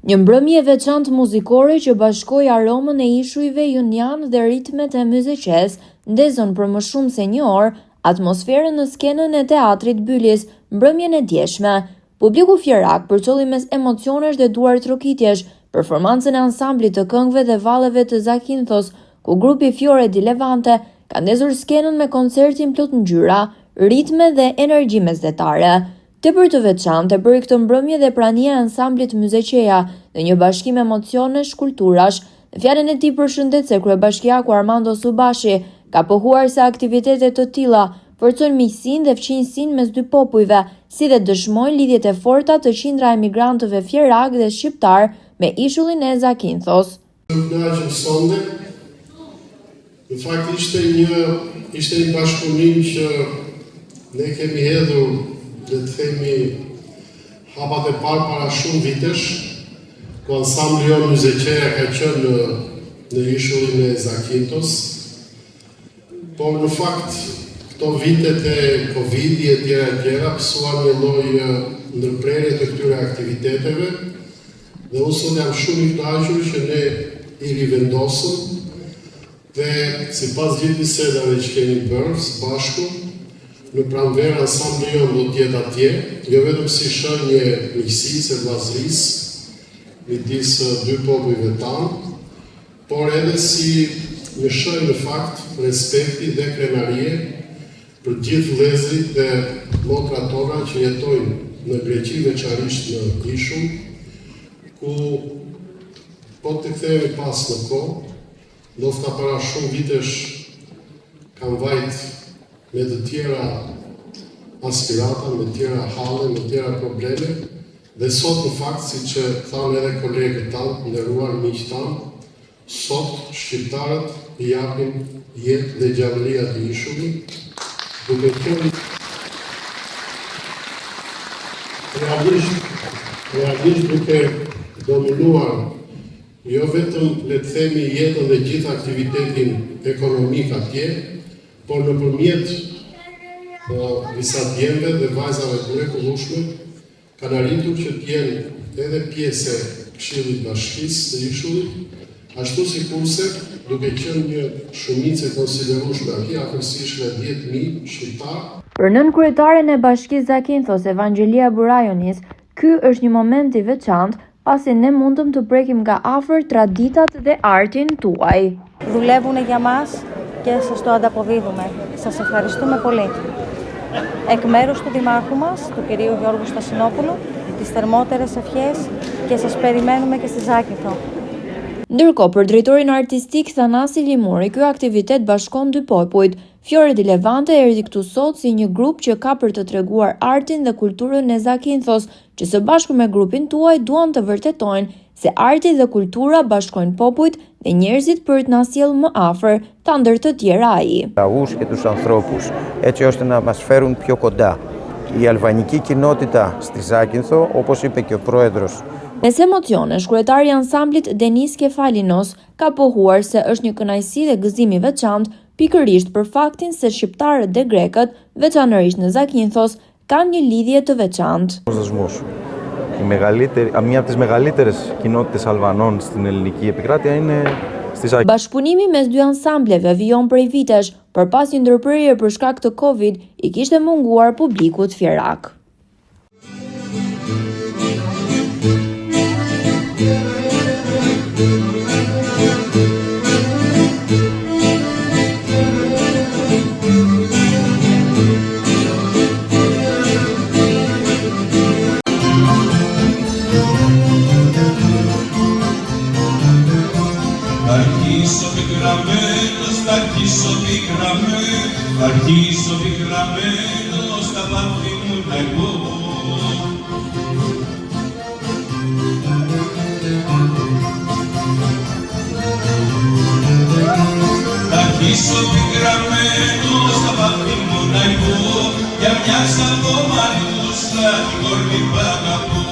Një mbrëmje veçantë muzikore që bashkoi aromën e ishujve junian dhe ritmet e muzikës, ndezon për më shumë se një orë atmosferën në skenën e teatrit Bylis, mbrëmjen e djeshme. Publiku fjerak përcolli mes emocionesh dhe duar trokitjesh performancën e ansamblit të këngëve dhe valleve të Zakinthos, ku grupi Fiore di Levante ka ndezur skenën me koncertin plot ngjyra, ritme dhe energji mesdhetare. Tepër të veçantë e bëri këtë mbrëmje dhe prania e ansamblit Myzeqeja dhe një bashkim emocionesh, kulturash. Në fjalën e tij përshëndetse kryebashkiaku Armando Subashi ka pohuar se aktivitetet të tilla forcojnë miqësinë dhe fëmijësinë mes dy popujve, si dhe dëshmojnë lidhjet e forta të qindra emigrantëve fjerak dhe shqiptar me ishullin e Zakinthos. Në fakt ishte një bashkëpunim që ne kemi hedhur, le të themi, hapat e parë para shumë vitesh, ku ansambli jonë Myzeqeja ka qenë në ishullin e Zakinthos. Por në fakt, këto vitet e Covid-i e tjera pësuan një lloj ndërprerje të këtyre aktiviteteve, dhe unë sot jam shumë i kënaqur që ne i rivendosëm dhe sipas gjithë bisedave që kemi bërë së bashku, në pranverë ansambli jonë do t'jetë atje, jo vetëm si shenjë miqësisë e vllazërisë midis dy popujve tanë, por edhe si një shenjë në fakt respekti dhe krenarie për gjithë vëllezërit dhe motrat tona që jetojnë në Greqi, veçanërisht në Kishull, ku po të kthehemi pas në kohë, ndoshta para shumë vitesh kam vajt me të tjera aspirata, me të tjera halle, me të tjera probleme, dhe sot në fakt, si që thanë edhe kolegët tanë, nderuar miqtë tanë, sot shqiptarët i japin jetë dhe gjallëria të ishullit, duke qenë realisht duke dominuar jo vetëm, le të themi, jetën dhe gjithë aktivitetin ekonomik atje, por nëpërmjet disa djemve dhe vajzave të mrekullueshme kanë arritur që të jenë edhe pjesë e Këshillit Bashkisë të Ishullit, ashtu sikurse duke qenë një shumicë e konsiderueshme atje, afërsisht 10.000 shqiptar. Për nënkryetaren e Bashkisë Zakinthos, Evangelia Burajonis, ky është një moment i veçantë, pasi ne mundëm të prekim nga afër traditat dhe artin tuaj. Δουλεύουν για μας και σας το ανταποδίδουμε. Σας ευχαριστούμε πολύ. Εκ μέρους του Δημάρχου μας, του κυρίου Γιώργου Στασινόπουλου, τις θερμότερες ευχές και σας περιμένουμε και στη Ζάκυνθο. Ndërkohë, për drejtorin artistik Thanasi Limuri, ky aktivitet bashkon dy popujt. Fiore di Levante erdhi këtu sot si një grup që ka për të treguar artin dhe kulturën e Zakinthos, që së bashku me grupin tuaj duan të vërtetojnë se arti dhe kultura bashkojnë popujt dhe njerëzit për të na sjellë më afër, ta ndër të tjera ai. Λαούς και τους ανθρώπους, έτσι ώστε να μας φέρουν πιο κοντά. Η αλβανική κοινότητα στη Ζάκυνθο, όπως είπε και ο πρόεδρος. Mes emocionesh, kryetari i ansamblit Denis Kefalinos ka pohuar se është një kënaqësi dhe gëzim i veçantë, pikërisht për faktin se shqiptarët dhe grekët, veçanërisht në Zakinthos, kanë një lidhje të veçantë. Μια από τις μεγαλύτερες κοινότητες Αλβανών στην ελληνική επικράτεια είναι στη Ζάκυνθο. Bashkëpunimi mes dy ansambleve vijon prej vitesh, por pas një ndërprerje për shkak të Covid, i kishte munguar publikut fjerak. Αρχίσω πικραμένος στα πάθη μου να εγώ. Αρχίσω πικραμένος στα πάθη μου να εγώ, για μια σαν το μαλλιούσα την κορμί π' αγαπώ.